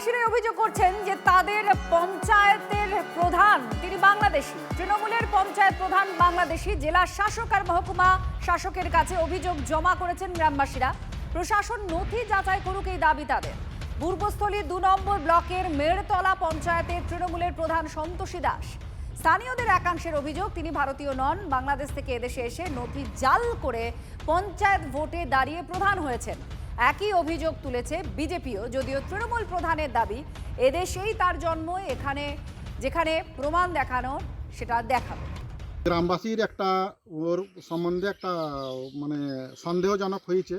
গ্রামবাসীরা অভিযোগ করছেন যে তাদের পঞ্চায়েতের প্রধান তিনি বাংলাদেশি। তৃণমূলের পঞ্চায়েত প্রধান বাংলাদেশি। জেলা শাসক আর মহকুমা শাসকের কাছে অভিযোগ জমা করেছেন গ্রামবাসীরা। প্রশাসন নথি যাচাই করুক এই দাবি তাদের। পূর্বস্থলী ২ নম্বর ব্লকের মেড়তলা পঞ্চায়েতের তৃণমূলের প্রধান সন্তোষী দাস। স্থানীয়দের একাংশের অভিযোগ তিনি ভারতীয় নন, বাংলাদেশ থেকে এদেশে এসে নথি জাল করে পঞ্চায়েত ভোটে দাঁড়িয়ে প্রধান হয়েছেন। একই অভিযোগ তুলেছে বিজেপিও, যদিও তৃণমূল প্রধানের দাবি এদেশেই তার জন্ম, এখানে যেখানে প্রমাণ দেখানো সেটা দেখাবে। গ্রামবাসীর একটা ওর সম্বন্ধে একটা সন্দেহজনক হয়েছে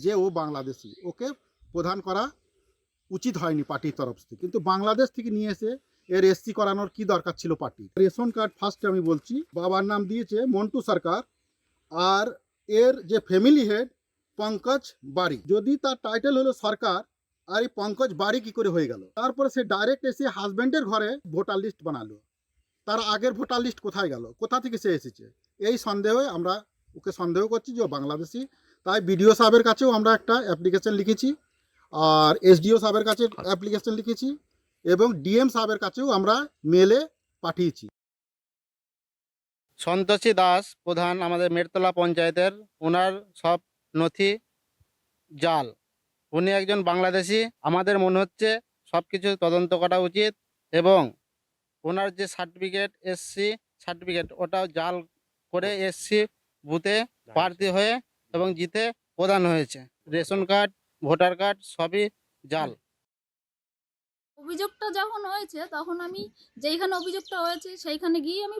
যে ও বাংলাদেশি, ওকে প্রধান করা উচিত হয়নি পার্টির তরফ থেকে, কিন্তু বাংলাদেশ থেকে নিয়ে এসে এর এসসি করানোর কি দরকার ছিল পার্টি। রেশন কার্ড ফার্স্টে আমি বলছি, বাবার নাম দিয়েছে মন্টু সরকার, আর এর যে ফ্যামিলি হেড পঙ্কজ বাড়ি। যদি তার টাইটেল হলো সরকার, আর এই পঙ্কজ বাড়ি কি করে হয়ে গেল? তারপরে সে ডাইরেক্ট এসে হাজব্যান্ডের ঘরে ভোটার লিস্ট বানালো। তার আগের ভোটার লিস্ট কোথায় গেল? কোথা থেকে সে এসেছে? এই সন্দেহে আমরা ওকে সন্দেহ করছি যে ও বাংলাদেশি। তাই বিডিও সাহেবের কাছেও আমরা একটা অ্যাপ্লিকেশন লিখেছি, আর এসডিও সাহেবের কাছে অ্যাপ্লিকেশন লিখেছি, এবং ডিএম সাহেবের কাছেও আমরা মেলে পাঠিয়েছি। সন্তোষী দাস প্রধান আমাদের মেড়তলা পঞ্চায়েতের, ওনার সব নথি জাল। উনি একজন বাংলাদেশি। আমাদের মনে হচ্ছে সব কিছু তদন্ত করা উচিত, এবং ওনার যে সার্টিফিকেট এসসি সার্টিফিকেট ওটাও জাল করে এসসি বুথে প্রার্থী হয়ে এবং জিতে প্রদান হয়েছে। রেশন কার্ড ভোটার কার্ড সবই জাল। অভিযোগটা যখন হয়েছে তখন আমি যেইখানে অভিযোগটা হয়েছে সেইখানে গিয়ে আমি